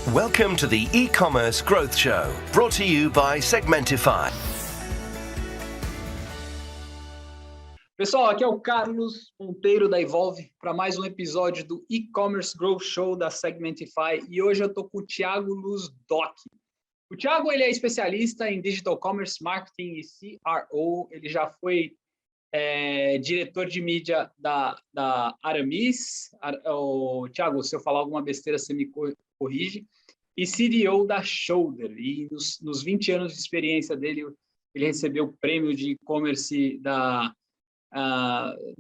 Welcome to the E-Commerce Growth Show, brought to you by Segmentify. Pessoal, aqui é o Carlos Monteiro da Evolve para mais um episódio do E-Commerce Growth Show da Segmentify e hoje eu estou com o Thiago Luzdoc. O Thiago ele é especialista em Digital Commerce Marketing e CRO, ele já foi diretor de mídia da Aramis. Thiago, se eu falar alguma besteira, você me corrige. E CDO da Shoulder. E nos 20 anos de experiência dele, ele recebeu o prêmio de e-commerce da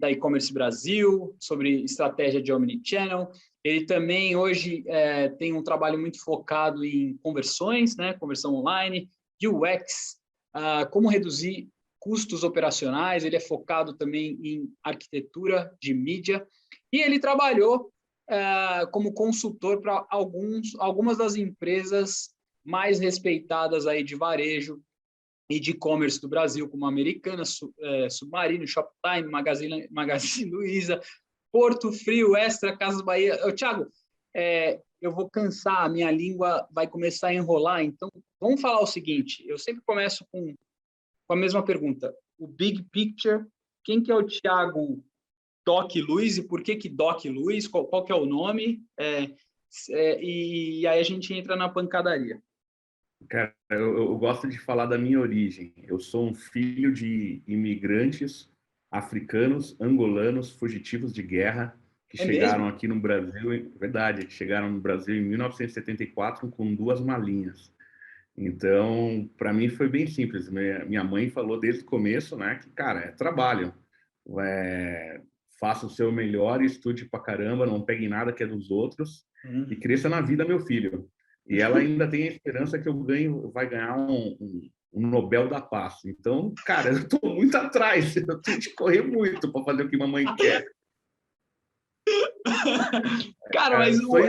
E-Commerce Brasil, sobre estratégia de Omnichannel. Ele também hoje tem um trabalho muito focado em conversões, né? Conversão online, UX, como reduzir custos operacionais. Ele é focado também em arquitetura de mídia e ele trabalhou como consultor para algumas das empresas mais respeitadas aí de varejo e de e-commerce do Brasil, como Americanas, Submarino, Shoptime, Magazine Luiza, Porto Frio, Extra, Casas Bahia. Thiago, eu vou cansar, a minha língua vai começar a enrolar, então vamos falar o seguinte, eu sempre começo com a mesma pergunta, o Big Picture, quem que é o Thiago Doc Luiz e por que Doc Luiz, qual que é o nome, e aí a gente entra na pancadaria. Cara, eu gosto de falar da minha origem. Eu sou um filho de imigrantes africanos, angolanos, fugitivos de guerra, que chegaram aqui no Brasil, verdade, que chegaram no Brasil em 1974 com 2 malinhas. Então, para mim foi bem simples. Minha mãe falou desde o começo, né, que, cara, é trabalho. Faça o seu melhor, estude pra caramba, não pegue nada que é dos outros e cresça na vida, meu filho. E ela ainda tem a esperança que vai ganhar um Nobel da Paz. Então, cara, eu tô muito atrás. Eu tenho que correr muito para fazer o que mamãe quer. Cara, mas uma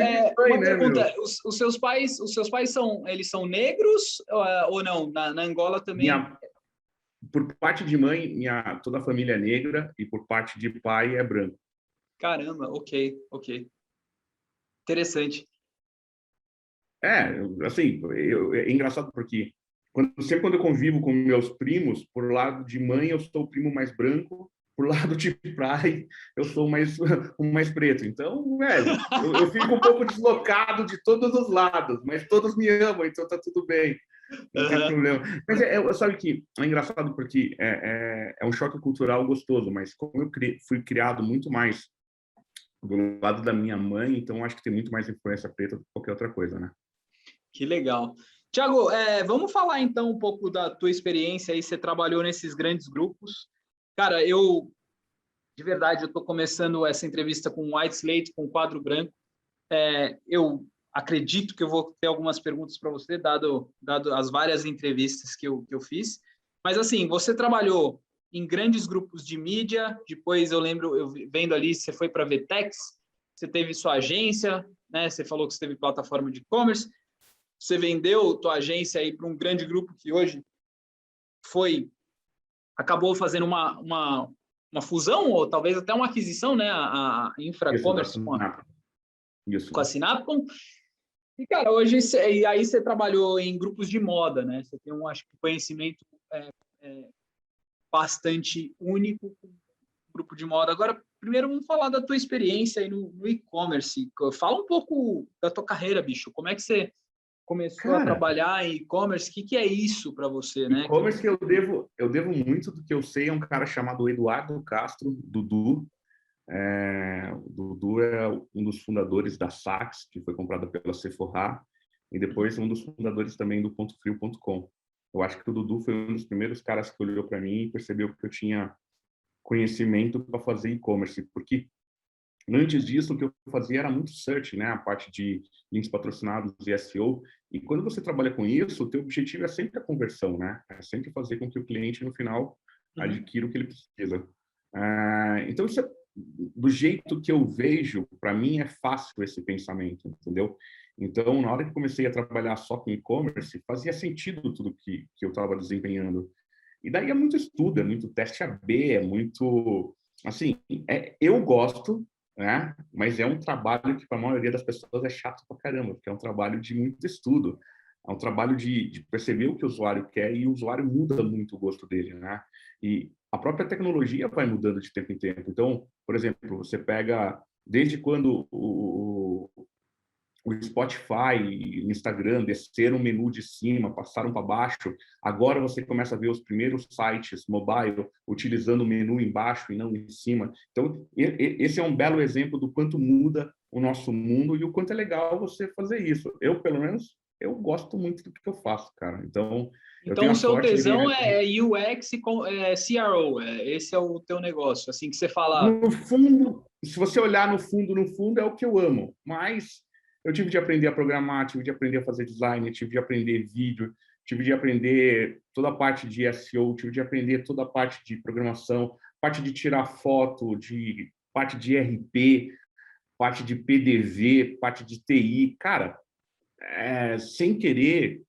pergunta, os seus pais eles são negros ou não? Na Angola também? Por parte de mãe, toda a família é negra e por parte de pai é branco. Caramba, ok. Interessante. Assim, é engraçado porque sempre quando eu convivo com meus primos, por lado de mãe eu sou o primo mais branco, por lado de pai eu sou o mais preto. Então, eu fico um pouco deslocado de todos os lados, mas todos me amam, então tá tudo bem. Não tem problema. Mas sabe que é engraçado porque é um choque cultural gostoso, mas como eu fui criado muito mais do lado da minha mãe, então acho que tem muito mais influência preta do que qualquer outra coisa, né? Que legal. Thiago, vamos falar então um pouco da tua experiência aí, você trabalhou nesses grandes grupos. Cara, de verdade, eu estou começando essa entrevista com white slate, com quadro branco. Eu acredito que eu vou ter algumas perguntas para você, dado as várias entrevistas que eu fiz. Mas, assim, você trabalhou em grandes grupos de mídia, depois eu lembro, eu vendo ali, você foi para a Vtex, você teve sua agência, né? Você falou que você teve plataforma de e-commerce, você vendeu tua agência aí para um grande grupo que hoje acabou fazendo uma fusão, ou talvez até uma aquisição, né? A Infracommerce com a Sinapcom. E, cara, hoje, e aí você trabalhou em grupos de moda, né? Você tem acho que, conhecimento bastante único com o grupo de moda. Agora, primeiro, vamos falar da tua experiência aí no e-commerce. Fala um pouco da tua carreira, bicho. Como é que você começou a trabalhar em e-commerce? O que é isso para você, né? E-commerce eu devo muito do que eu sei a um cara chamado Eduardo Castro, Dudu. O Dudu é um dos fundadores da Saks, que foi comprada pela Sephora, e depois um dos fundadores também do pontofrio.com. Eu acho que o Dudu foi um dos primeiros caras que olhou para mim e percebeu que eu tinha conhecimento para fazer e-commerce, porque antes disso o que eu fazia era muito search, né, a parte de links patrocinados e SEO, e quando você trabalha com isso, o teu objetivo é sempre a conversão, né? É sempre fazer com que o cliente no final adquira o que ele precisa. Então isso do jeito que eu vejo, para mim é fácil esse pensamento, entendeu? Então, na hora que comecei a trabalhar só com e-commerce, fazia sentido tudo que eu estava desempenhando. E daí é muito estudo, é muito teste A/B, é muito... Assim, eu gosto, né? Mas é um trabalho que para a maioria das pessoas é chato pra caramba, porque é um trabalho de muito estudo, é um trabalho de perceber o que o usuário quer e o usuário muda muito o gosto dele, né? E a própria tecnologia vai mudando de tempo em tempo. Então, por exemplo, você pega desde quando o Spotify e o Instagram desceram o menu de cima, passaram para baixo. Agora você começa a ver os primeiros sites mobile utilizando o menu embaixo e não em cima. Então, esse é um belo exemplo do quanto muda o nosso mundo e o quanto é legal você fazer isso. Eu, pelo menos, eu gosto muito do que eu faço, cara. Então, eu Então, tenho o a seu sorte de tesão ganhar. é UX e CRO, esse é o teu negócio, assim que você fala. No fundo, se você olhar no fundo é o que eu amo. Mas eu tive de aprender a programar, tive de aprender a fazer design, tive de aprender vídeo, tive de aprender toda a parte de SEO, tive de aprender toda a parte de programação, parte de tirar foto, de parte de RP, parte de PDV, parte de TI. Cara, sem querer,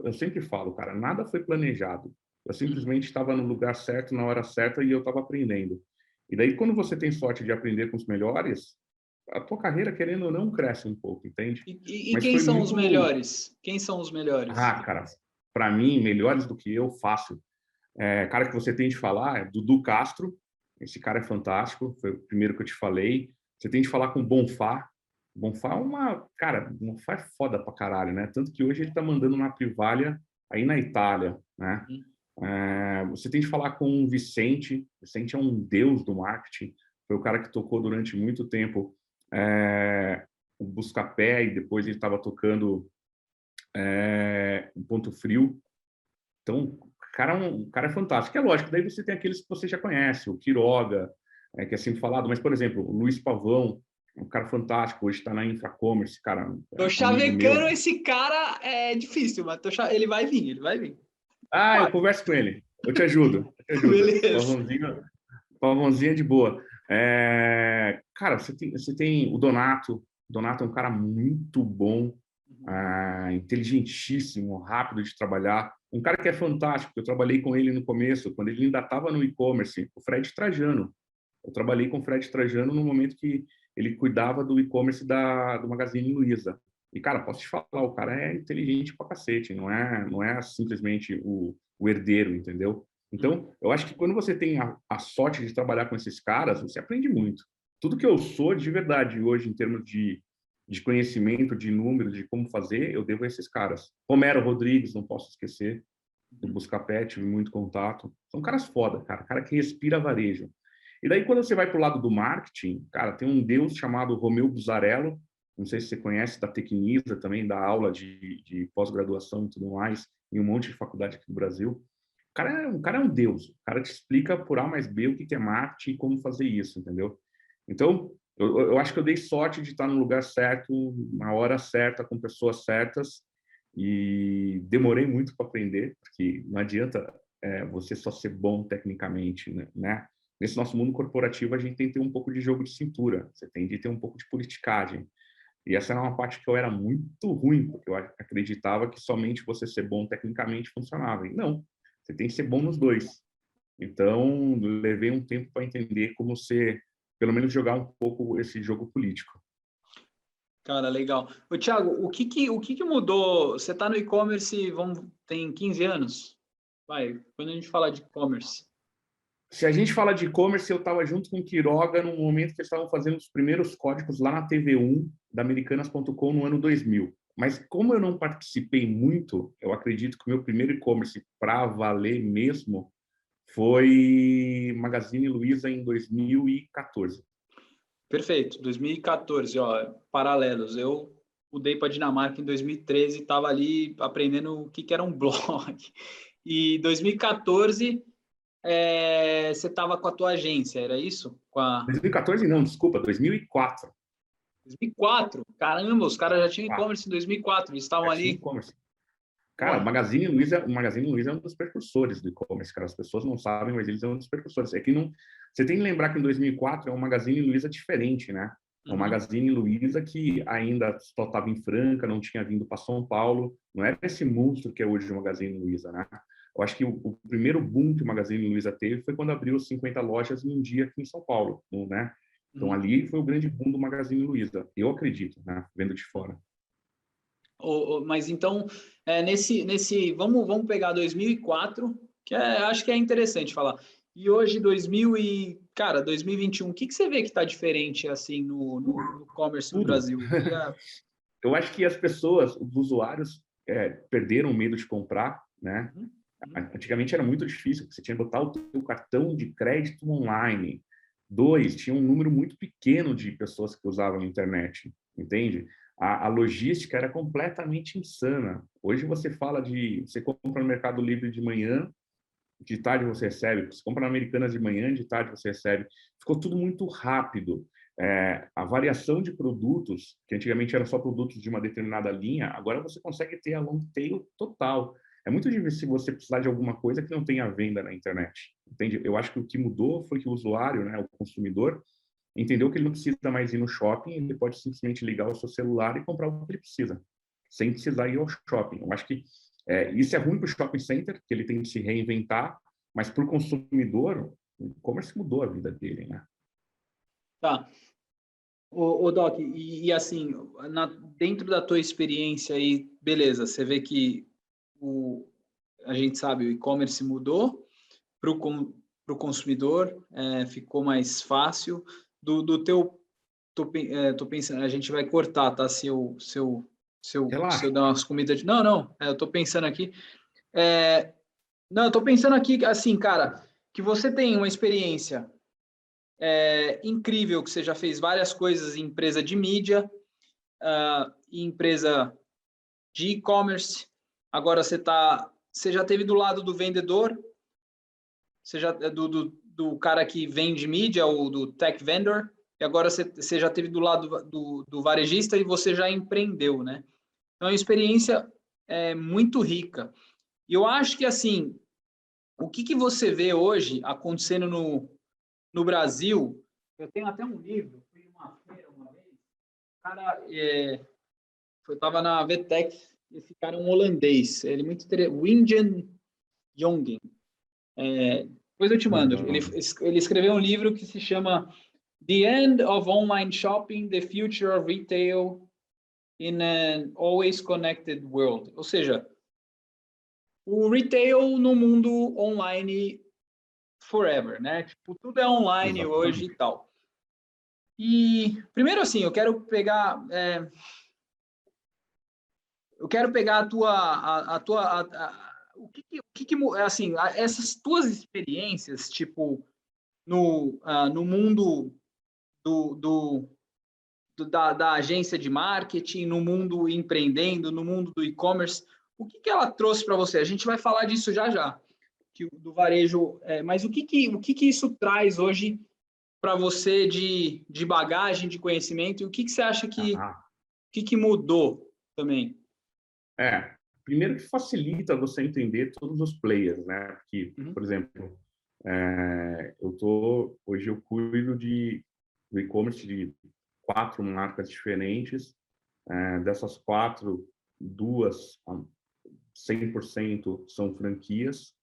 eu sempre falo, cara, nada foi planejado. Eu simplesmente estava no lugar certo, na hora certa, e eu estava aprendendo. E daí, quando você tem sorte de aprender com os melhores, a tua carreira, querendo ou não, cresce um pouco, entende? E Mas quem foi são os muito... melhores? Quem são os melhores? Ah, cara, para mim, melhores do que eu, fácil. Cara que você tem de falar é Dudu Castro. Esse cara é fantástico, foi o primeiro que eu te falei. Você tem de falar com o Bonfá. Bonfá é uma... Cara, Bonfá é foda pra caralho, né? Tanto que hoje ele tá mandando na Privalha aí na Itália, né? Você tem de falar com o Vicente. Vicente é um deus do marketing. Foi o cara que tocou durante muito tempo o Buscapé e depois ele estava tocando o Ponto Frio. Então, o cara é fantástico. É lógico, daí você tem aqueles que você já conhece, o Quiroga, que é sempre falado, mas, por exemplo, o Luiz Pavão, um cara fantástico, hoje está na Infracommerce, cara, Tô amigo chavecando meu. esse cara, é difícil, mas ele vai vir, ele vai vir. Eu converso com ele, eu te ajudo, eu te ajudo. Beleza. Pavãozinho é de boa. Cara, você tem o Donato é um cara muito bom, inteligentíssimo, rápido de trabalhar, um cara que é fantástico. Eu trabalhei com ele no começo, quando ele ainda estava no e-commerce, o Fred Trajano. Eu trabalhei com o Fred Trajano no momento que ele cuidava do e-commerce do Magazine Luiza. E, cara, posso te falar, o cara é inteligente pra cacete, não é simplesmente o herdeiro, entendeu? Então, eu acho que quando você tem a sorte de trabalhar com esses caras, você aprende muito. Tudo que eu sou de verdade hoje, em termos de conhecimento, de números, de como fazer, eu devo a esses caras. Romero Rodrigues, não posso esquecer, do Buscapé, tive muito contato. São caras foda, cara que respira varejo. E daí, quando você vai para o lado do marketing, cara, tem um deus chamado Romeu Buzarello, não sei se você conhece, da Tecnisa também, da aula de pós-graduação e tudo mais, em um monte de faculdade aqui do Brasil. O cara é um deus. O cara te explica por A mais B o que é marketing e como fazer isso, entendeu? Então, eu acho que eu dei sorte de estar no lugar certo, na hora certa, com pessoas certas, e demorei muito para aprender, porque não adianta você só ser bom tecnicamente, né? Nesse nosso mundo corporativo, a gente tem que ter um pouco de jogo de cintura, você tem de ter um pouco de politicagem. E essa era uma parte que eu era muito ruim, porque eu acreditava que somente você ser bom tecnicamente funcionava. E não, você tem que ser bom nos dois. Então, levei um tempo para entender como ser, pelo menos jogar um pouco esse jogo político. Cara, legal. Ô, Thiago, o que mudou? Você está no e-commerce, tem 15 anos? Vai, quando a gente fala de e-commerce. Se a gente fala de e-commerce, eu estava junto com o Quiroga no momento que eles estavam fazendo os primeiros códigos lá na TV1 da Americanas.com no ano 2000. Mas como eu não participei muito, eu acredito que o meu primeiro e-commerce para valer mesmo foi Magazine Luiza em 2014. Perfeito, 2014, ó, paralelos. Eu mudei para Dinamarca em 2013, estava ali aprendendo o que era um blog. E 2014, você estava com a tua agência, era isso? 2014 não, desculpa, 2004. 2004? Caramba, os caras já tinham e-commerce em 2004, eles estavam Já tinha ali. e-commerce. Cara, Pô, o Magazine Luiza é um dos precursores do e-commerce, cara. As pessoas não sabem, mas eles são um dos precursores. É que não, você tem que lembrar que em 2004 é um Magazine Luiza diferente, né? É um Magazine Luiza que ainda só estava em Franca, não tinha vindo para São Paulo. Não era esse monstro que é hoje o Magazine Luiza, né? Eu acho que o primeiro boom que o Magazine Luiza teve foi quando abriu 50 lojas em um dia aqui em São Paulo, né? Então, ali foi o grande boom do Magazine Luiza. Eu acredito, né? Vendo de fora. Mas então, vamos pegar 2004, acho que é interessante falar. E hoje, 2021, o que você vê que está diferente assim no e-commerce no Tudo. Brasil? Eu acho que as pessoas, os usuários, perderam o medo de comprar, né? Antigamente era muito difícil, você tinha que botar o teu cartão de crédito online. Dois, tinha um número muito pequeno de pessoas que usavam a internet, entende? A logística era completamente insana. Hoje você você compra no Mercado Livre de manhã, de tarde você recebe, você compra na Americanas de manhã, de tarde você recebe. Ficou tudo muito rápido. A variação de produtos, que antigamente eram só produtos de uma determinada linha, agora você consegue ter a long tail total. É muito difícil se você precisar de alguma coisa que não tenha venda na internet, entende? Eu acho que o que mudou foi que o usuário, né, o consumidor, entendeu que ele não precisa mais ir no shopping, ele pode simplesmente ligar o seu celular e comprar o que ele precisa, sem precisar ir ao shopping. Eu acho que isso é ruim para o shopping center, que ele tem que se reinventar, mas para o consumidor, o e-commerce mudou a vida dele, né? Tá. Doc, e assim, dentro da tua experiência aí, beleza, você vê que a gente sabe, o e-commerce mudou para o consumidor, ficou mais fácil. Do teu, tô pensando, a gente vai cortar, tá? Se eu Relaxa. dar umas comidas de... Não, eu tô pensando aqui. Não, eu tô pensando aqui, assim, cara, que você tem uma experiência incrível, que você já fez várias coisas em empresa de mídia, em empresa de e-commerce. Agora você já teve do lado do vendedor, você já do cara que vende mídia, ou do tech vendor, e agora você já teve do lado do varejista e você já empreendeu, né? Então, é uma experiência muito rica. E eu acho que, assim, o que você vê hoje acontecendo no Brasil, eu tenho até um livro, fui em uma feira uma vez, o cara, eu estava na VTEX, esse cara é um holandês, ele é muito interessante, Wingen Jongen. Depois eu te mando. Ele escreveu um livro que se chama The End of Online Shopping, The Future of Retail in an Always Connected World. Ou seja, o retail no mundo online forever, né? Tipo, tudo é online hoje e tal. E primeiro, assim, eu quero pegar o que assim, essas tuas experiências, tipo, no mundo da agência de marketing, no mundo empreendendo, no mundo do e-commerce, o que ela trouxe para você? A gente vai falar disso já, do varejo, mas o que isso traz hoje para você de bagagem, de conhecimento, e o que você acha que mudou também? Primeiro que facilita você entender todos os players, né? Porque, por exemplo, hoje eu cuido do e-commerce de 4 marcas diferentes. Dessas 4, 2, 100% são franquias.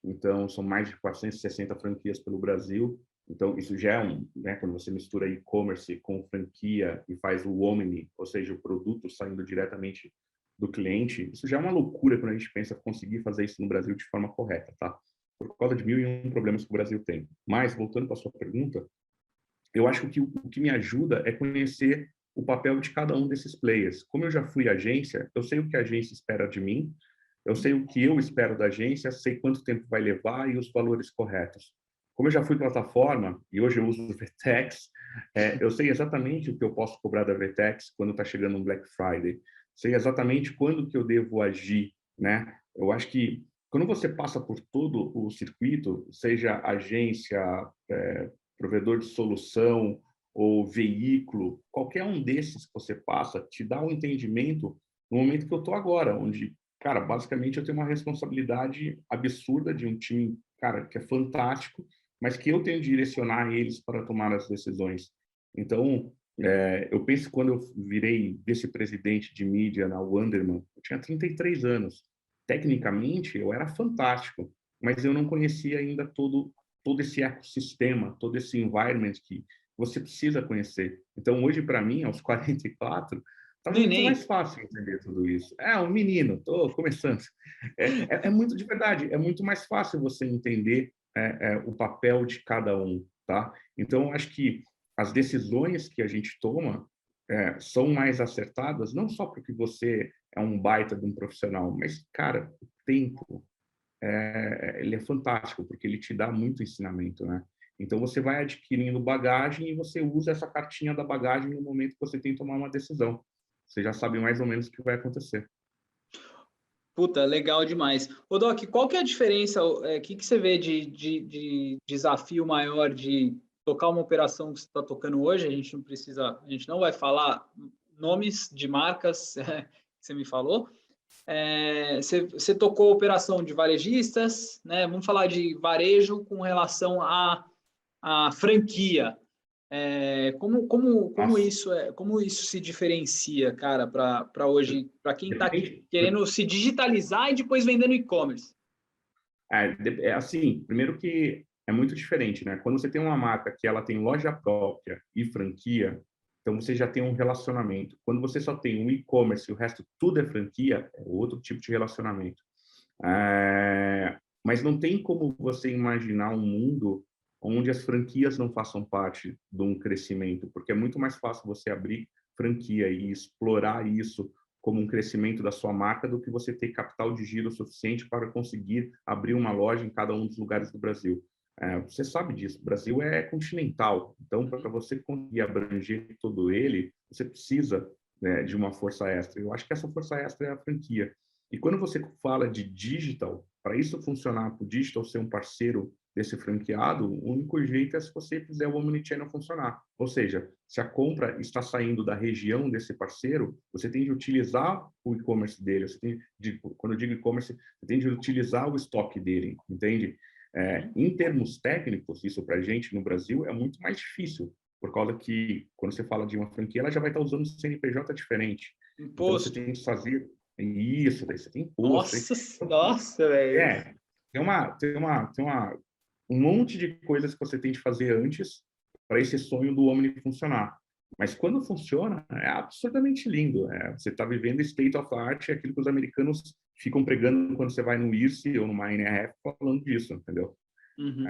Então, são mais de 460 franquias pelo Brasil. Então, isso já é né, quando você mistura e-commerce com franquia e faz o omni, ou seja, o produto saindo diretamente do cliente, isso já é uma loucura quando a gente pensa conseguir fazer isso no Brasil de forma correta, tá? Por causa de 1001 problemas que o Brasil tem. Mas, voltando para a sua pergunta, eu acho que o que me ajuda é conhecer o papel de cada um desses players. Como eu já fui agência, eu sei o que a agência espera de mim, eu sei o que eu espero da agência, sei quanto tempo vai levar e os valores corretos. Como eu já fui plataforma e hoje eu uso o Vertex, eu sei exatamente o que eu posso cobrar da Vertex quando está chegando um Black Friday. Sei exatamente quando que eu devo agir, né? Eu acho que quando você passa por todo o circuito, seja agência, provedor de solução ou veículo, qualquer um desses que você passa, te dá um entendimento no momento que eu estou agora, onde, cara, basicamente eu tenho uma responsabilidade absurda de um time, cara, que é fantástico, mas que eu tenho que direcionar eles para tomar as decisões. Então, eu penso que quando eu virei vice-presidente de mídia na Wunderman, eu tinha 33 anos. Tecnicamente, eu era fantástico, mas eu não conhecia ainda todo esse ecossistema, todo esse environment que você precisa conhecer. Então, hoje, para mim, aos 44, está muito mais fácil entender tudo isso. Um menino, estou começando. É muito de verdade, é muito mais fácil você entender o papel de cada um, tá? Então, acho que as decisões que a gente toma são mais acertadas, não só porque você é um baita de um profissional, mas, cara, o tempo, ele é fantástico, porque ele te dá muito ensinamento, né? Então, você vai adquirindo bagagem e você usa essa cartinha da bagagem no momento que você tem que tomar uma decisão. Você já sabe mais ou menos o que vai acontecer. Puta, legal demais. Ô, Doc, qual que é a diferença, que você vê de desafio maior de tocar uma operação que você está tocando hoje? A gente não vai falar nomes de marcas que você me falou. Você tocou operação de varejistas, né? Vamos falar de varejo com relação à franquia. Como isso se diferencia, cara, para hoje, para quem está querendo se digitalizar e depois vender no e-commerce? Assim, primeiro que é muito diferente, né? Quando você tem uma marca que ela tem loja própria e franquia, então você já tem um relacionamento. Quando você só tem um e-commerce e o resto tudo é franquia, é outro tipo de relacionamento. Mas não tem como você imaginar um mundo onde as franquias não façam parte de um crescimento, porque é muito mais fácil você abrir franquia e explorar isso como um crescimento da sua marca do que você ter capital de giro suficiente para conseguir abrir uma loja em cada um dos lugares do Brasil. Você sabe disso, o Brasil é continental, então para você conseguir abranger todo ele, você precisa, né, de uma força extra. Eu acho que essa força extra é a franquia. E quando você fala de digital, para isso funcionar, para o digital ser um parceiro desse franqueado, o único jeito é se você fizer o omnichannel funcionar. Ou seja, se a compra está saindo da região desse parceiro, você tem de utilizar o e-commerce dele. Quando eu digo e-commerce, você tem de utilizar o estoque dele, entende? Em termos técnicos, isso para a gente no Brasil é muito mais difícil, por causa que quando você fala de uma franquia, ela já vai estar usando CNPJ diferente. Imposto. Então você tem que fazer isso, daí você tem imposto. Nossa, velho. Tem um monte de coisas que você tem de fazer antes para esse sonho do Omni funcionar. Mas quando funciona, é absurdamente lindo. Você está vivendo state of art, é aquilo que os americanos ficam pregando quando você vai no IRC ou numa NRF falando disso, entendeu? Uhum.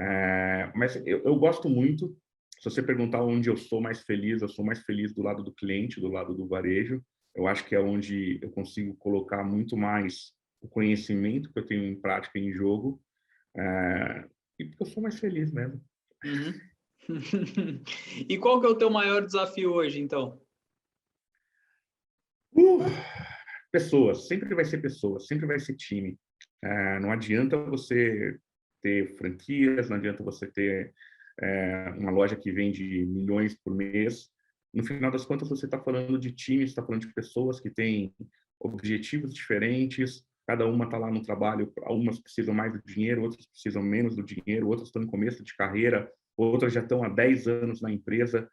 Mas eu gosto muito. Se você perguntar onde eu sou mais feliz do lado do cliente, do lado do varejo. Eu acho que é onde eu consigo colocar muito mais o conhecimento que eu tenho em prática em jogo, e porque eu sou mais feliz mesmo. Uhum. E qual que é o teu maior desafio hoje, então? Pessoas, sempre vai ser pessoas, sempre vai ser time. Não adianta você ter franquias, não adianta você ter uma loja que vende milhões por mês. No final das contas, você está falando de times, está falando de pessoas que têm objetivos diferentes, cada uma está lá no trabalho, algumas precisam mais do dinheiro, outras precisam menos do dinheiro, outras estão no começo de carreira, outras já estão há 10 anos na empresa.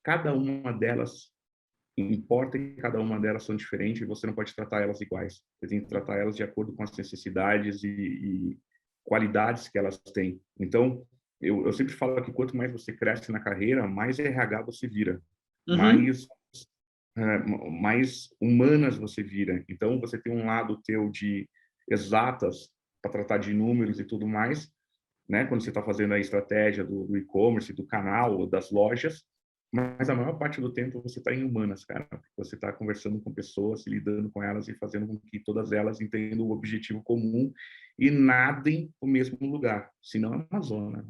Cada uma delas importa e cada uma delas são diferentes e você não pode tratar elas iguais. Você tem que tratar elas de acordo com as necessidades e qualidades que elas têm. Então, eu sempre falo que quanto mais você cresce na carreira, mais RH você vira, mais humanas você vira. Então, você tem um lado teu de exatas para tratar de números e tudo mais, né? Quando você está fazendo a estratégia do e-commerce, do canal, das lojas, mas a maior parte do tempo você está em humanas, cara. Você está conversando com pessoas, lidando com elas e fazendo com que todas elas entendam o objetivo comum e nadem no mesmo lugar, senão é uma zona.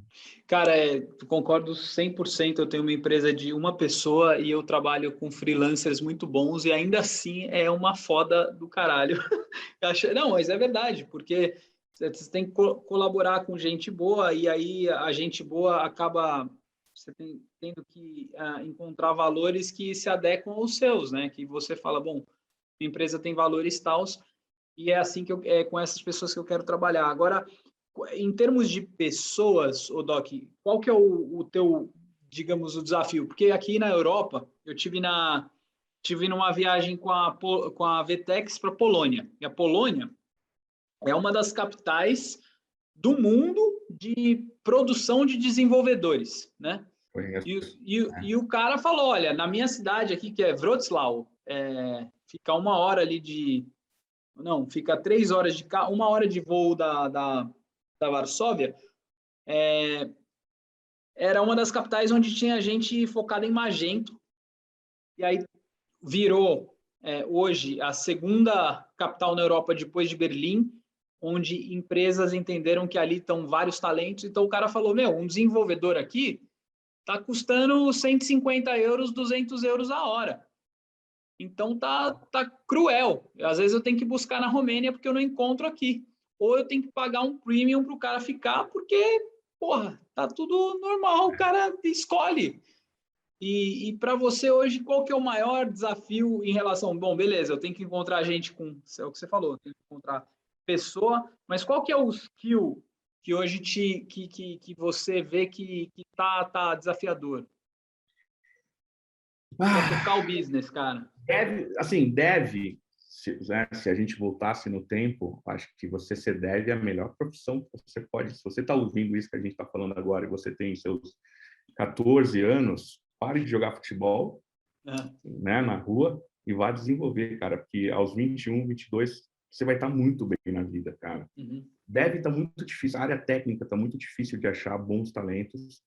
Cara, concordo 100%. Eu tenho uma empresa de uma pessoa e eu trabalho com freelancers muito bons e ainda assim é uma foda do caralho. Não, mas é verdade, porque você tem que colaborar com gente boa e aí a gente boa acaba tendo que encontrar valores que se adequam aos seus, né? Que você fala, bom, minha empresa tem valores tals e é assim que com essas pessoas que eu quero trabalhar. Agora, em termos de pessoas, Doc, qual que é o teu, digamos, o desafio? Porque aqui na Europa, eu tive numa viagem com a Vtex para a Polônia. E a Polônia é uma das capitais do mundo de produção de desenvolvedores, né? E o cara falou, olha, na minha cidade aqui, que é Wrocław, fica 1 hora ali de... Não, fica 3 horas de carro, 1 hora de voo da Varsóvia. Era uma das capitais onde tinha gente focada em Magento. E aí virou, hoje, a segunda capital na Europa depois de Berlim, onde empresas entenderam que ali estão vários talentos. Então o cara falou, um desenvolvedor aqui está custando 150 euros, 200 euros a hora. Então tá cruel. Às vezes eu tenho que buscar na Romênia porque eu não encontro aqui. Ou eu tenho que pagar um premium para o cara ficar, porque, porra, tá tudo normal, o cara escolhe. E para você hoje, qual que é o maior desafio em relação... Bom, beleza, eu tenho que encontrar gente com... É o que você falou, eu tenho que encontrar pessoa, mas qual que é o skill que hoje que você vê que tá desafiador? Para tocar o business, cara. Se a gente voltasse no tempo, acho que você ser dev é a melhor profissão que você pode. Se você está ouvindo isso que a gente está falando agora e você tem seus 14 anos, pare de jogar futebol, né, na rua e vá desenvolver, cara, porque aos 21, 22, você vai estar muito bem na vida, cara. Uhum. Deve estar muito difícil, a área técnica está muito difícil de achar bons talentos.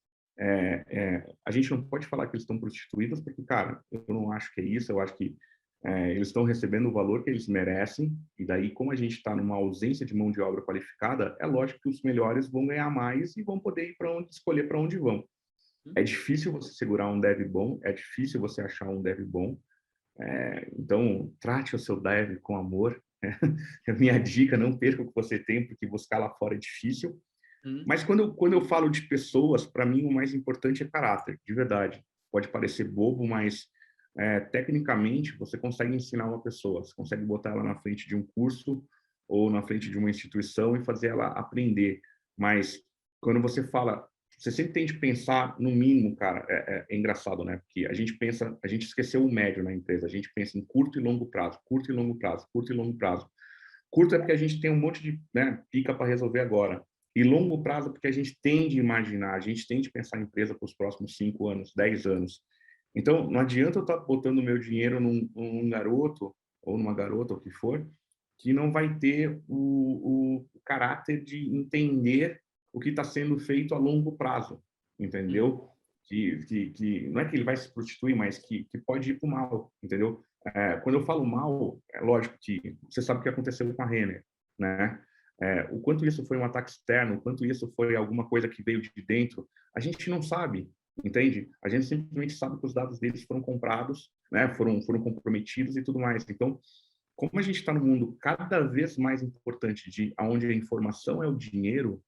A gente não pode falar que eles estão prostituídos, porque, cara, eu não acho que é isso, eu acho que eles estão recebendo o valor que eles merecem, e daí, como a gente está numa ausência de mão de obra qualificada, é lógico que os melhores vão ganhar mais e vão poder ir escolher para onde vão. É difícil você segurar um dev bom, é difícil você achar um dev bom, então trate o seu dev com amor. É a minha dica, não perca o que você tem, porque buscar lá fora é difícil. Mas quando eu falo de pessoas, para mim o mais importante é caráter, de verdade. Pode parecer bobo, mas tecnicamente você consegue ensinar uma pessoa, você consegue botar ela na frente de um curso ou na frente de uma instituição e fazer ela aprender. Mas quando você fala, você sempre tem de pensar no mínimo, cara. É engraçado, né? Porque a gente esqueceu o médio na empresa, a gente pensa em curto e longo prazo, curto e longo prazo, curto e longo prazo. Curto é porque a gente tem um monte de pica para resolver agora. E longo prazo porque a gente tende a imaginar, a gente tende a pensar em empresa para os próximos 5 anos, 10 anos. Então, não adianta eu estar botando meu dinheiro num garoto ou numa garota, ou o que for, que não vai ter o caráter de entender o que está sendo feito a longo prazo, entendeu? Que não é que ele vai se prostituir, mas que pode ir para o mal, entendeu? Quando eu falo mal, é lógico que você sabe o que aconteceu com a Renner, né? O quanto isso foi um ataque externo, o quanto isso foi alguma coisa que veio de dentro, a gente não sabe, entende? A gente simplesmente sabe que os dados deles foram comprados, né? Foram comprometidos e tudo mais. Então, como a gente está num mundo cada vez mais importante de onde a informação é o dinheiro,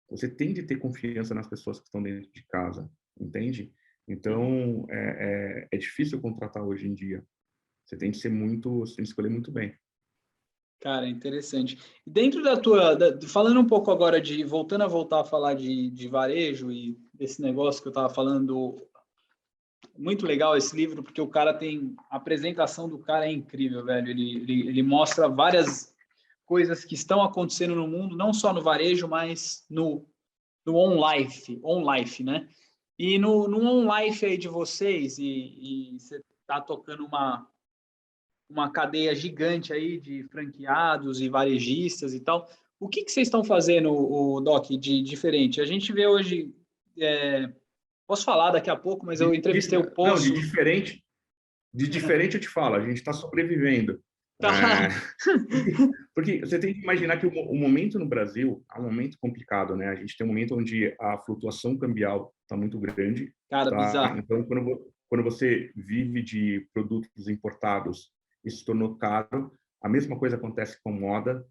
você tem de ter confiança nas pessoas que estão dentro de casa, entende? Então, é difícil contratar hoje em dia. Você tem que escolher muito bem. Cara, interessante. Dentro falando um pouco agora voltando a falar de varejo e desse negócio que eu estava falando, muito legal esse livro, porque a apresentação do cara é incrível, velho. Ele mostra várias coisas que estão acontecendo no mundo, não só no varejo, mas no on-life, né? E no on-life aí de vocês, e você está tocando uma cadeia gigante aí de franqueados e varejistas e tal. O que vocês estão fazendo, o Doc, de diferente? A gente vê hoje... posso falar daqui a pouco, mas eu entrevistei o Poço... Não, de diferente eu te falo, a gente está sobrevivendo. Tá. Porque você tem que imaginar que o momento no Brasil é um momento complicado, né? A gente tem um momento onde a flutuação cambial está muito grande. Cara, bizarro. Então, quando você vive de produtos importados, isso se tornou caro. A mesma coisa acontece com moda.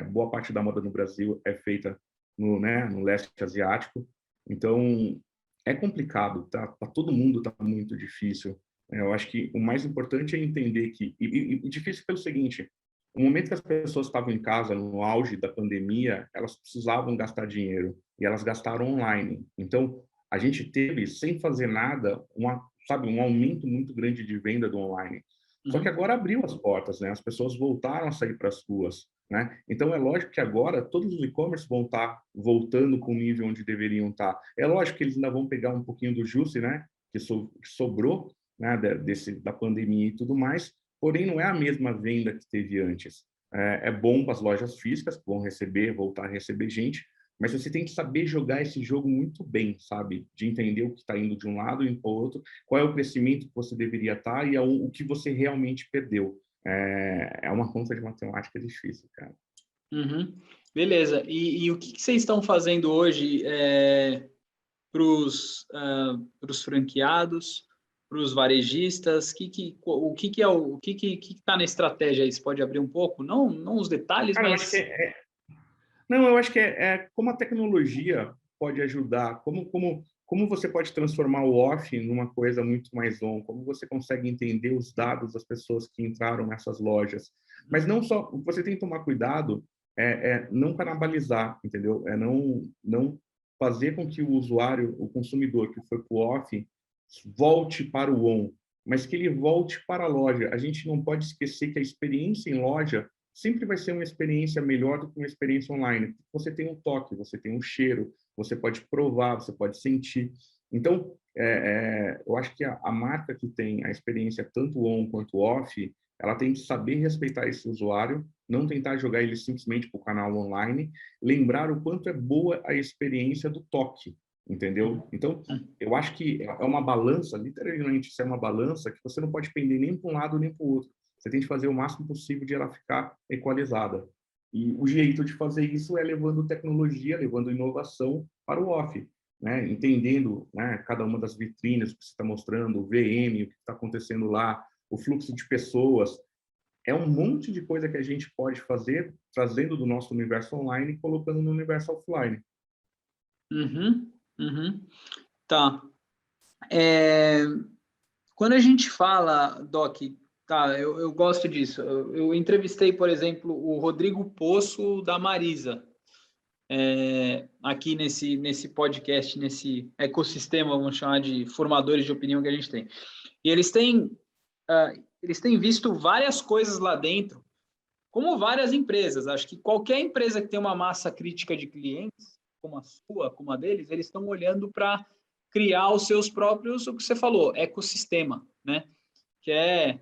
Boa parte da moda no Brasil é feita no leste asiático. Então, é complicado, tá? Para todo mundo está muito difícil. Eu acho que o mais importante é entender que... E difícil pelo seguinte, no momento que as pessoas estavam em casa, no auge da pandemia, elas precisavam gastar dinheiro e elas gastaram online. Então, a gente teve, sem fazer nada, um aumento muito grande de venda do online. Só que agora abriu as portas, né? As pessoas voltaram a sair para as ruas, né? Então é lógico que agora todos os e-commerce vão estar voltando para o nível onde deveriam estar. É lógico que eles ainda vão pegar um pouquinho do juice, né? Que sobrou, né? Da pandemia e tudo mais. Porém, não é a mesma venda que teve antes. É bom para as lojas físicas que vão voltar a receber gente, mas você tem que saber jogar esse jogo muito bem, sabe? De entender o que está indo de um lado e para o outro, qual é o crescimento que você deveria estar e o que você realmente perdeu. É uma conta de matemática difícil, cara. Uhum. Beleza. E o que vocês estão fazendo hoje para os franqueados, para os varejistas? O que está na estratégia aí? Você pode abrir um pouco? Não os detalhes, Cara, eu acho mas... que não, eu acho que como a tecnologia pode ajudar, como você pode transformar o off numa coisa muito mais on, como você consegue entender os dados das pessoas que entraram nessas lojas. Mas não só, você tem que tomar cuidado, não canibalizar, entendeu? Não fazer com que o usuário, o consumidor que foi para o off, volte para o on, mas que ele volte para a loja. A gente não pode esquecer que a experiência em loja sempre vai ser uma experiência melhor do que uma experiência online. Você tem um toque, você tem um cheiro, você pode provar, você pode sentir. Então, eu acho que a marca que tem a experiência tanto on quanto off, ela tem que saber respeitar esse usuário, não tentar jogar ele simplesmente para o canal online, lembrar o quanto é boa a experiência do toque, entendeu? Então, eu acho que é uma balança, literalmente, isso é uma balança que você não pode pender nem para um lado nem para o outro. Você tem que fazer o máximo possível de ela ficar equalizada. E o jeito de fazer isso é levando tecnologia, levando inovação para o off, né? Entendendo, né, cada uma das vitrines que você está mostrando, o VM, o que está acontecendo lá, o fluxo de pessoas. É um monte de coisa que a gente pode fazer trazendo do nosso universo online e colocando no universo offline. Uhum, uhum. Tá. Quando a gente fala, Doc, tá, eu gosto disso. Eu entrevistei, por exemplo, o Rodrigo Poço da Marisa, aqui nesse podcast, nesse ecossistema, vamos chamar de formadores de opinião que a gente tem. E eles têm visto várias coisas lá dentro, como várias empresas. Acho que qualquer empresa que tem uma massa crítica de clientes, como a sua, como a deles, eles estão olhando para criar os seus próprios, o que você falou, ecossistema, né? Que é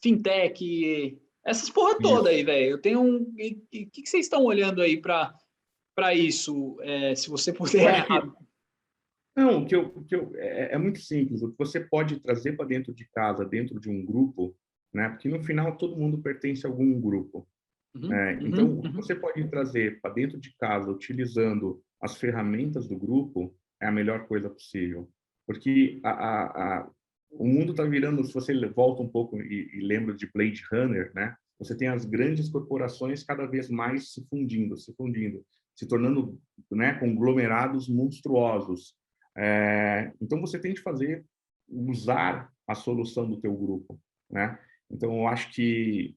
fintech, essas porra toda aí, Isso. velho. Eu tenho um... O que vocês estão olhando aí para isso? Se você Eu puder... acho que não, é muito simples. O que você pode trazer para dentro de casa, dentro de um grupo, né? Porque no final todo mundo pertence a algum grupo. Uhum, Então, uhum, o que uhum. você pode trazer para dentro de casa, utilizando as ferramentas do grupo, é a melhor coisa possível. Porque o mundo está virando, se você volta um pouco e lembra de Blade Runner, né? Você tem as grandes corporações cada vez mais se fundindo, se tornando, né, conglomerados monstruosos. Então, você tem que usar a solução do teu grupo, né? Então, eu acho que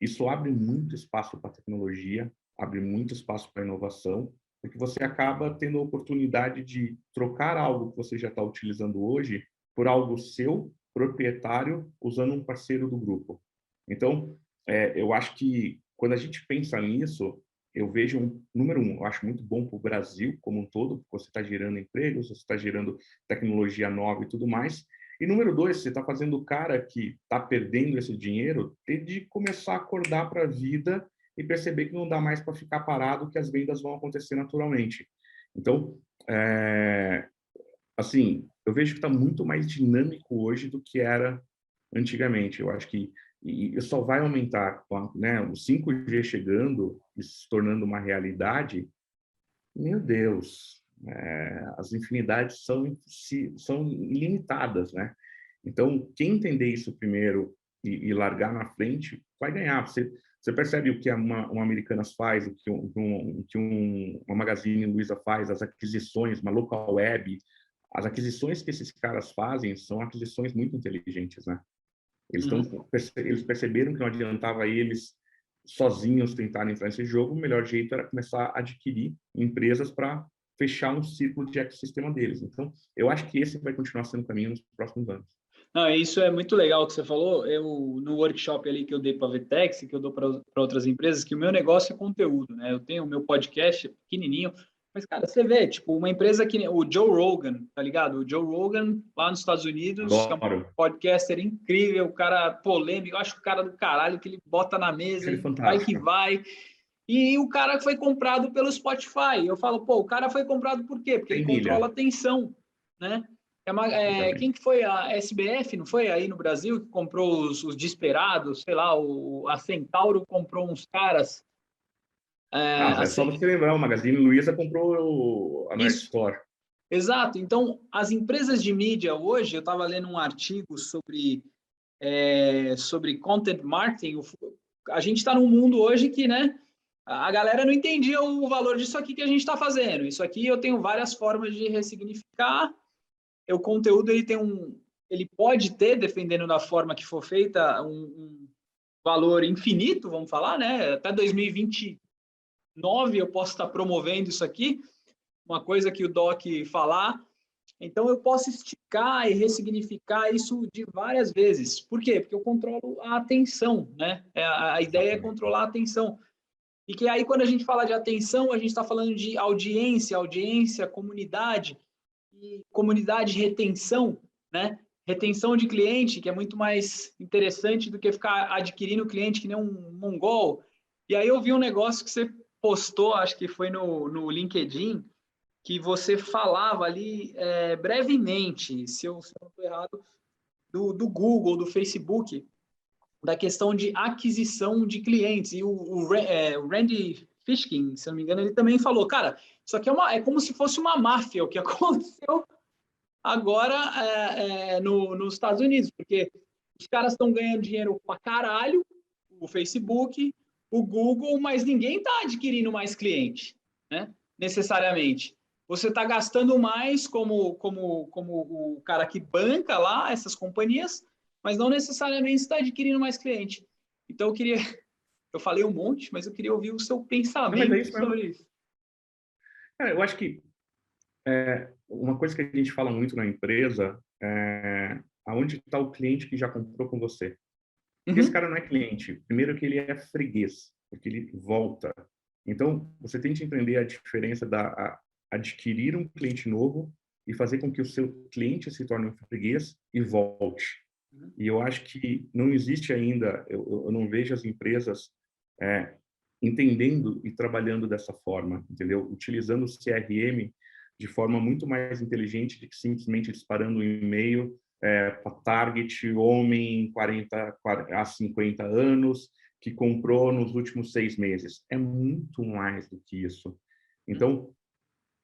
isso abre muito espaço para tecnologia, abre muito espaço para inovação, porque você acaba tendo a oportunidade de trocar algo que você já está utilizando hoje por algo seu, proprietário, usando um parceiro do grupo. Então, eu acho que quando a gente pensa nisso, eu vejo número um, eu acho muito bom para o Brasil como um todo, porque você está gerando empregos, você está gerando tecnologia nova e tudo mais, e número dois, você está fazendo o cara que está perdendo esse dinheiro ter de começar a acordar para a vida e perceber que não dá mais para ficar parado, que as vendas vão acontecer naturalmente. Então, assim, eu vejo que está muito mais dinâmico hoje do que era antigamente. Eu acho que e só vai aumentar, né? O 5G chegando e se tornando uma realidade. Meu Deus, as infinidades são ilimitadas, né? Então, quem entender isso primeiro e largar na frente, vai ganhar. Você percebe o que uma Americanas faz, o que uma Magazine Luiza faz, as aquisições, uma local web, as aquisições que esses caras fazem são aquisições muito inteligentes, né? Uhum. Eles perceberam que não adiantava eles sozinhos tentarem entrar nesse jogo, o melhor jeito era começar a adquirir empresas para fechar um ciclo de ecossistema deles. Então, eu acho que esse vai continuar sendo o caminho nos próximos anos. Não, isso é muito legal que você falou. Eu, no workshop ali que eu dei para a Vtex, que eu dou para outras empresas, que o meu negócio é conteúdo, né? Eu tenho o meu podcast pequenininho, mas, cara, você vê, tipo, uma empresa que o Joe Rogan, tá ligado? O Joe Rogan, lá nos Estados Unidos, que é um Adoro. podcaster incrível, o cara polêmico, eu acho o cara do caralho, que ele bota na mesa Ele é e vai que fantástico. vai. E o cara foi comprado pelo Spotify. Eu falo, pô, o cara foi comprado por quê? Porque ele Tem controla a milha. atenção, né? Quem Exatamente. que foi a SBF, não foi aí no Brasil, que comprou os Desperados, sei lá, a Centauro comprou uns caras, É só você lembrar, o Magazine Luiza comprou a Nerd isso, Store. exato. Então, as empresas de mídia hoje, eu estava lendo um artigo sobre content marketing, a gente está num mundo hoje que, né, a galera não entendia o valor disso aqui que a gente está fazendo. Isso aqui eu tenho várias formas de ressignificar. O conteúdo ele pode ter, dependendo da forma que for feita, um valor infinito, vamos falar, né? Até 2029 eu posso estar promovendo isso aqui, uma coisa que o Doc falar. Então eu posso esticar e ressignificar isso de várias vezes. Por quê? Porque eu controlo a atenção, né? A ideia é Exatamente. controlar a atenção. E que aí, quando a gente fala de atenção, a gente está falando de audiência, comunidade, e comunidade retenção, né? Retenção de cliente, que é muito mais interessante do que ficar adquirindo cliente que nem um mongol. E aí eu vi um negócio que você postou, acho que foi no LinkedIn, que você falava ali brevemente, se eu não estou errado, do Google, do Facebook, da questão de aquisição de clientes. E o Randy Fishkin, se não me engano, ele também falou, cara, isso aqui é como se fosse uma máfia, o que aconteceu agora nos Estados Unidos, porque os caras estão ganhando dinheiro pra caralho, o Facebook, o Google, mas ninguém está adquirindo mais cliente, né? Necessariamente. Você está gastando mais como o cara que banca lá essas companhias, mas não necessariamente está adquirindo mais cliente. Então eu falei um monte, mas eu queria ouvir o seu Não, mas é pensamento isso mesmo. sobre isso. Eu acho que uma coisa que a gente fala muito na empresa é aonde está o cliente que já comprou com você. Esse cara não é cliente. Primeiro que ele é freguês, porque ele volta. Então, você tem que entender a diferença da adquirir um cliente novo e fazer com que o seu cliente se torne um freguês e volte. E eu acho que não existe ainda, eu não vejo as empresas entendendo e trabalhando dessa forma, entendeu? Utilizando o CRM de forma muito mais inteligente do que simplesmente disparando um e-mail para target homem 40 a 50 anos que comprou nos últimos 6 meses. É muito mais do que isso. Então,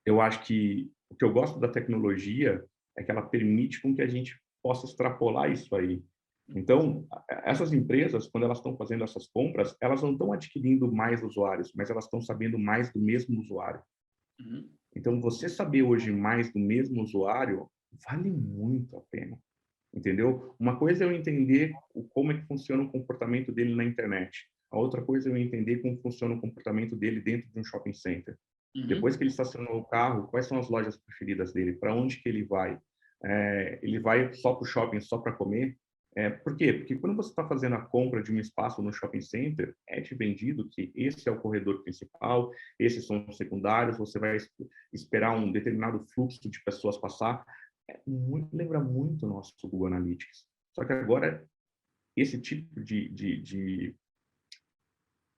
eu acho que o que eu gosto da tecnologia é que ela permite com que a gente possa extrapolar isso aí. Então, essas empresas, quando elas estão fazendo essas compras, elas não estão adquirindo mais usuários, mas elas estão sabendo mais do mesmo usuário. Uhum. Então, você saber hoje mais do mesmo usuário vale muito a pena, entendeu? Uma coisa é eu entender como é que funciona o comportamento dele na internet. A outra coisa é eu entender como funciona o comportamento dele dentro de um shopping center. Depois que ele estacionou o carro, quais são as lojas preferidas dele? Para onde que ele vai? Ele vai só para o shopping, só para comer? Por quê? Porque quando você está fazendo a compra de um espaço no shopping center, é te vendido que esse é o corredor principal, esses são os secundários, você vai esperar um determinado fluxo de pessoas passar. Lembra muito o nosso Google Analytics. Só que agora, esse tipo de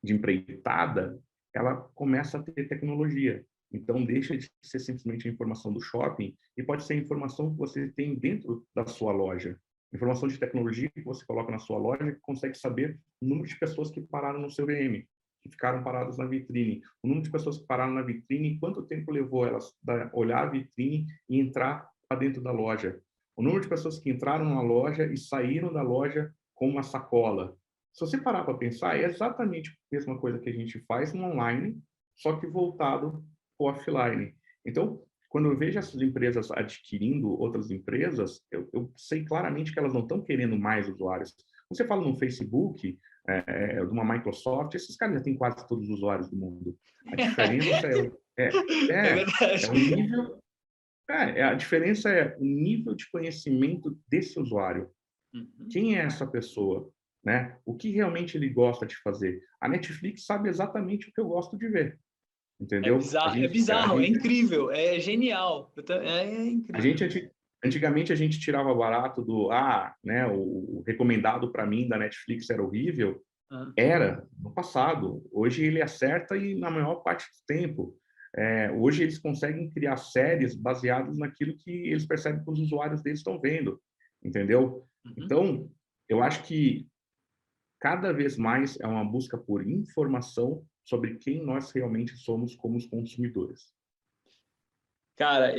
empreitada, ela começa a ter tecnologia. Então, deixa de ser simplesmente a informação do shopping e pode ser a informação que você tem dentro da sua loja. Informação de tecnologia que você coloca na sua loja que consegue saber o número de pessoas que pararam no seu VM, que ficaram paradas na vitrine, o número de pessoas que pararam na vitrine e quanto tempo levou elas olhar a vitrine e entrar para dentro da loja. O número de pessoas que entraram na loja e saíram da loja com uma sacola. Se você parar para pensar, é exatamente a mesma coisa que a gente faz no online, só que voltado para o offline. Então, quando eu vejo essas empresas adquirindo outras empresas, eu sei claramente que elas não estão querendo mais usuários. Você fala no Facebook, de uma Microsoft, esses caras já têm quase todos os usuários do mundo. A diferença é o nível... a diferença é o nível de conhecimento desse usuário. Quem é essa pessoa? Né? O que realmente ele gosta de fazer? A Netflix sabe exatamente o que eu gosto de ver, entendeu? É bizarro, é incrível, é genial. É A incrível. gente antigamente a gente tirava barato do né, o recomendado para mim da Netflix era horrível, Ah, era no passado. Hoje ele acerta e na maior parte do tempo. Hoje eles conseguem criar séries baseadas naquilo que eles percebem que os usuários deles estão vendo, entendeu? uhum. Então, eu acho que cada vez mais é uma busca por informação sobre quem nós realmente somos como os consumidores. Cara,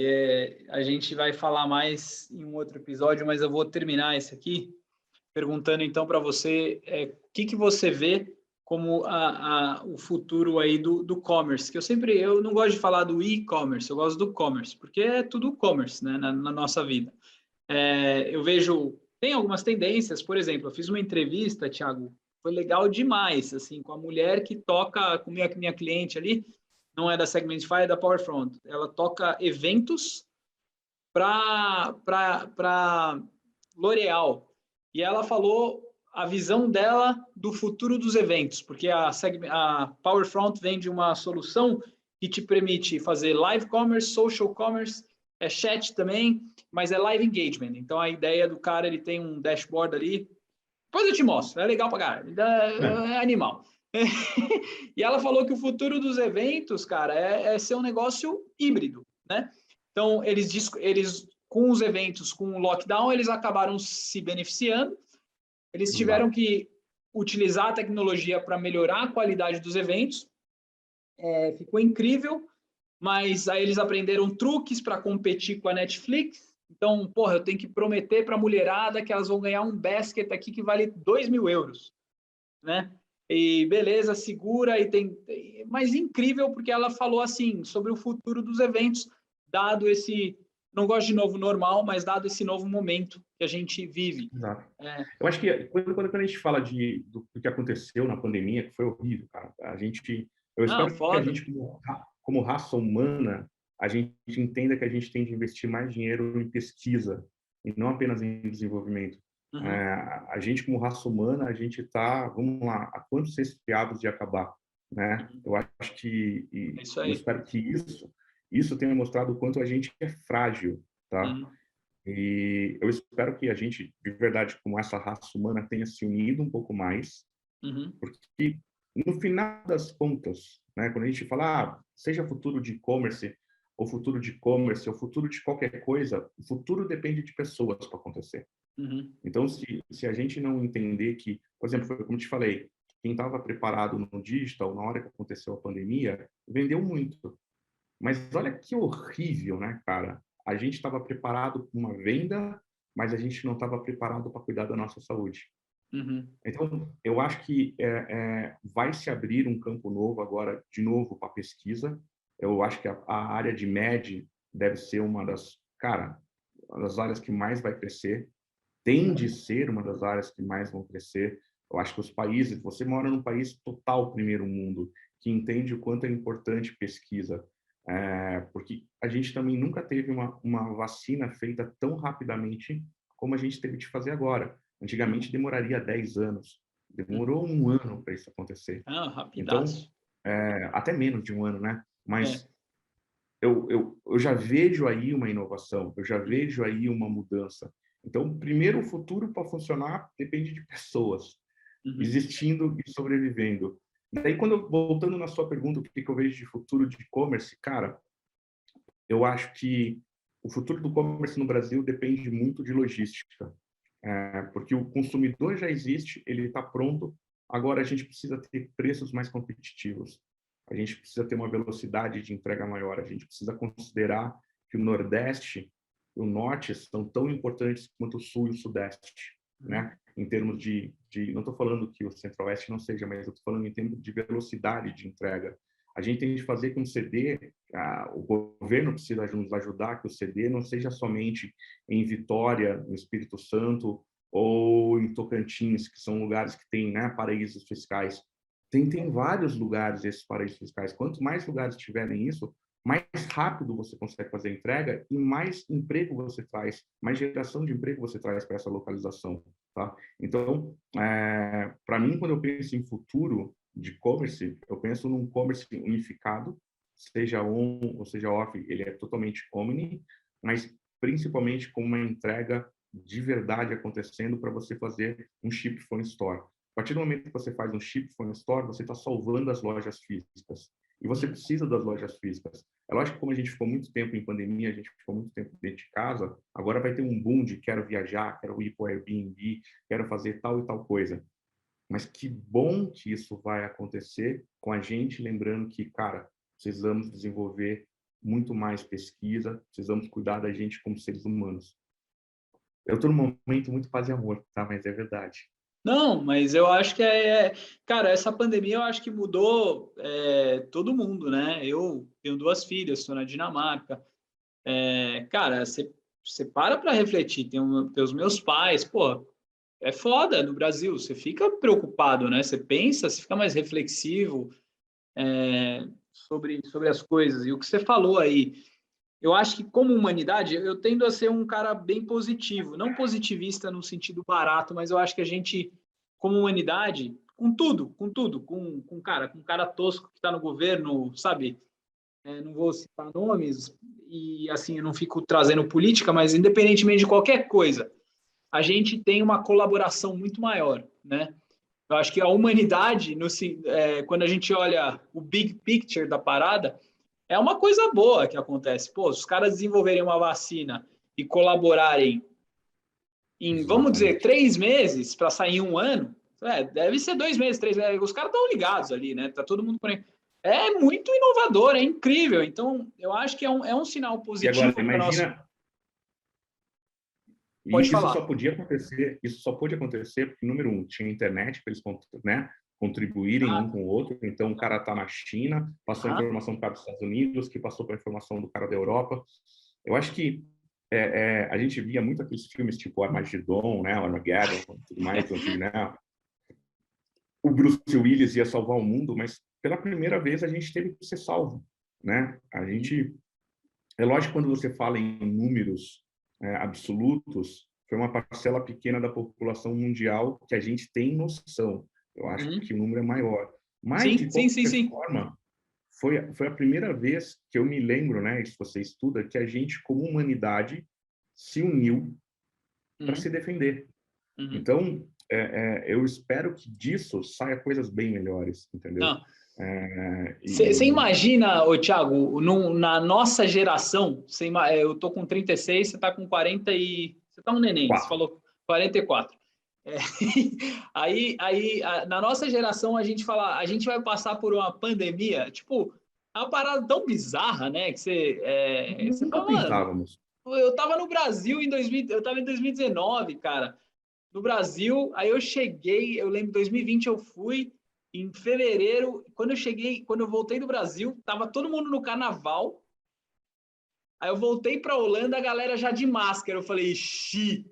a gente vai falar mais em um outro episódio, mas eu vou terminar esse aqui perguntando então para você o que você vê como o futuro aí do commerce, que eu não gosto de falar do e-commerce, eu gosto do commerce, porque é tudo commerce, né, na nossa vida. Eu vejo, tem algumas tendências, por exemplo, eu fiz uma entrevista, Thiago, foi legal demais, assim, com a mulher que toca, com minha cliente ali, não é da Segmentify, é da PowerFront. Ela toca eventos para L'Oréal. E ela falou a visão dela do futuro dos eventos, porque a PowerFront vende uma solução que te permite fazer live commerce, social commerce, chat também, mas é live engagement. Então a ideia do cara, ele tem um dashboard ali. Depois eu te mostro, é legal pra caralho, é animal. E ela falou que o futuro dos eventos, cara, é ser um negócio híbrido, né? Então, eles com os eventos, com o lockdown, eles acabaram se beneficiando. Eles tiveram Exato. que utilizar a tecnologia para melhorar a qualidade dos eventos. Ficou incrível, mas aí eles aprenderam truques para competir com a Netflix. Então, porra, eu tenho que prometer para a mulherada que elas vão ganhar um basket aqui que vale 2.000 euros, né? E beleza, segura e tem, mas incrível porque ela falou assim sobre o futuro dos eventos, dado esse, não gosto de novo normal, mas dado esse novo momento que a gente vive. Exato. Eu acho que quando a gente fala do que aconteceu na pandemia, que foi horrível, cara, eu Não, espero que a foda. gente, como raça humana, a gente entenda que a gente tem de investir mais dinheiro em pesquisa e não apenas em desenvolvimento. Uhum. A gente, como raça humana, a gente está, vamos lá, há quantos resfriados de acabar, né? Uhum. Eu acho que, É isso eu aí. espero que isso tenha mostrado o quanto a gente é frágil, tá? Uhum. E eu espero que a gente, de verdade, como essa raça humana, tenha se unido um pouco mais, Uhum. porque no final das contas, né, quando a gente fala, seja futuro de e-commerce, ou futuro de e-commerce, ou futuro de qualquer coisa, o futuro depende de pessoas para acontecer. Uhum. Então, se a gente não entender que, por exemplo, como eu te falei, quem estava preparado no digital, na hora que aconteceu a pandemia, vendeu muito. Mas olha que horrível, né, cara? A gente estava preparado para uma venda, mas a gente não estava preparado para cuidar da nossa saúde. Uhum. Então, eu acho que vai se abrir um campo novo agora, de novo, para pesquisa. Eu acho que a área de MED deve ser uma das áreas que mais vai crescer. Tende a ser uma das áreas que mais vão crescer. Eu acho que os países, você mora num país total primeiro mundo, que entende o quanto é importante pesquisa, porque a gente também nunca teve uma vacina feita tão rapidamente como a gente teve de fazer agora. Antigamente demoraria 10 anos, demorou um ano para isso acontecer. Ah, Então, rapidaço. até menos de um ano, né? É. Mas eu já vejo aí uma inovação, eu já vejo aí uma mudança. Então, primeiro, o futuro para funcionar depende de pessoas Uhum. existindo e sobrevivendo. Daí, voltando na sua pergunta, o que eu vejo de futuro de e-commerce, cara, eu acho que o futuro do e-commerce no Brasil depende muito de logística, porque o consumidor já existe, ele está pronto, agora a gente precisa ter preços mais competitivos, a gente precisa ter uma velocidade de entrega maior, a gente precisa considerar que o Nordeste e o Norte são tão importantes quanto o Sul e o Sudeste, Uhum. né? Em termos não estou falando que o Centro-Oeste não seja, mas eu estou falando em termos de velocidade de entrega. A gente tem que fazer com o CD, o governo precisa nos ajudar que o CD não seja somente em Vitória, no Espírito Santo, ou em Tocantins, que são lugares que têm, né, paraísos fiscais. Tem vários lugares esses paraísos fiscais. Quanto mais lugares tiverem isso, mais rápido você consegue fazer a entrega e mais emprego você traz, mais geração de emprego você traz para essa localização, tá? Então, para mim, quando eu penso em futuro de e-commerce, eu penso num commerce unificado, seja on ou seja off, ele é totalmente omni, mas principalmente com uma entrega de verdade acontecendo para você fazer um ship from store. A partir do momento que você faz um ship from store, você está salvando as lojas físicas. E você precisa das lojas físicas. É lógico que como a gente ficou muito tempo em pandemia, a gente ficou muito tempo dentro de casa, agora vai ter um boom de quero viajar, quero ir para o Airbnb, quero fazer tal e tal coisa. Mas que bom que isso vai acontecer com a gente, lembrando que, cara, precisamos desenvolver muito mais pesquisa, precisamos cuidar da gente como seres humanos. Eu estou num momento muito paz e amor, tá? Mas é verdade. Não, mas eu acho que cara, essa pandemia eu acho que mudou todo mundo, né? Eu tenho 2 filhas, estou na Dinamarca. Cara, você para refletir, tem os meus pais, pô, é foda no Brasil, você fica preocupado, né? Você pensa, você fica mais reflexivo sobre as coisas. E o que você falou aí, eu acho que como humanidade, eu tendo a ser um cara bem positivo, não positivista no sentido barato, mas eu acho que a gente, como humanidade, com cara tosco que está no governo, sabe? Não vou citar nomes e assim eu não fico trazendo política, mas independentemente de qualquer coisa, a gente tem uma colaboração muito maior, né? Eu acho que a humanidade, quando a gente olha o big picture da parada, é uma coisa boa que acontece. Pô, se os caras desenvolverem uma vacina e colaborarem em, vamos dizer, Exatamente. 3 meses para sair em 1 ano, deve ser 2 meses, 3 meses. Os caras estão ligados ali, né? Tá todo mundo conectado. É muito inovador, é incrível. Então, eu acho que é um sinal E agora, positivo para nós. imagina, Pode e isso falar. só podia acontecer, isso só pôde acontecer porque, número um, tinha internet para eles, né, contribuírem um Ah, com o outro. Então, o cara está na China, passou a ah, informação para os Estados Unidos, que passou para a informação do cara da Europa. Eu acho que a gente via muito aqueles filmes tipo Armagedon, né, Armageddon, tudo mais, onde, né, o Bruce Willis ia salvar o mundo, mas pela primeira vez a gente teve que ser salvo, né? A gente, é lógico, quando você fala em números absolutos, foi uma parcela pequena da população mundial que a gente tem noção. Eu acho uhum. que o número é maior. Mas, Sim, de sim, sim, qualquer sim. forma, foi a primeira vez que eu me lembro, né, isso você estuda, que a gente, como humanidade, se uniu para se Uhum, defender. uhum. Então, eu espero que disso saia coisas bem melhores, entendeu? Não. É, Você e, imagina, ô, Thiago, na nossa geração, eu tô com 36, você tá com 40 e... Você tá um neném, você 4. falou 44. É, na nossa geração, a gente fala, a gente vai passar por uma pandemia, tipo, é uma parada tão bizarra, né? Que você Nunca fala, mano, pensávamos. eu tava no Brasil em 2000, eu tava em 2019, cara, no Brasil, aí eu cheguei, eu lembro, em 2020 eu fui, em fevereiro, quando eu voltei do Brasil, tava todo mundo no carnaval, aí eu voltei pra Holanda, a galera já de máscara, eu falei, xi,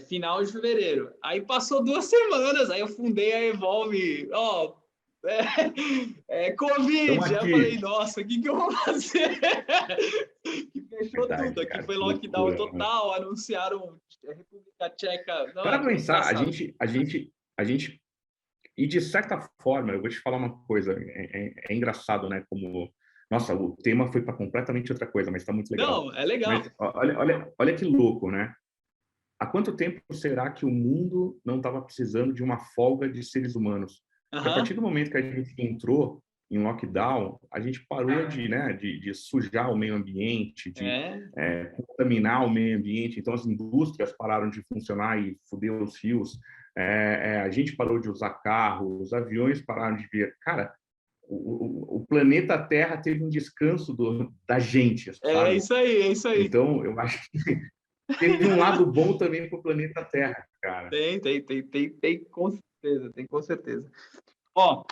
final de fevereiro. Aí passou 2 semanas, aí eu fundei a Evolve, ó, Estamos Covid. Aí eu falei, aqui. nossa, o que eu vou fazer? Que fechou tudo. Verdade, Aqui cara, foi que lockdown loucura, né? total, anunciaram República Tcheca. Não, Para foi pensar, engraçado. a gente, e de certa forma, eu vou te falar uma coisa, é engraçado, né? Como, nossa, o tema foi para completamente outra coisa, mas está muito legal. Não, é legal. Mas olha que louco, né? Há quanto tempo será que o mundo não estava precisando de uma folga de seres humanos? Porque a partir Aham. do momento que a gente entrou em lockdown, a gente parou de sujar o meio ambiente, de É, contaminar o meio ambiente. Então, as indústrias pararam de funcionar e fudeu os rios. A gente parou de usar carro, os aviões pararam de vir. Cara, o planeta Terra teve um descanso da gente, é sabe? isso aí, é isso aí. Então, eu acho que teve um lado bom também para o planeta Terra, cara. Tem, com certeza, tem com certeza. Ó,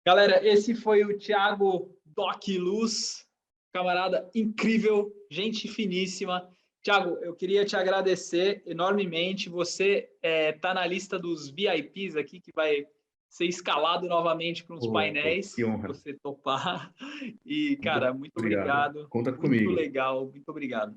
galera, esse foi o Thiago Doc Luz, camarada incrível, gente finíssima. Thiago, eu queria te agradecer enormemente. Você está na lista dos VIPs aqui que vai ser escalado novamente para uns painéis, que honra. você topar. E, cara, muito obrigado. Conta muito comigo. Legal, muito obrigado.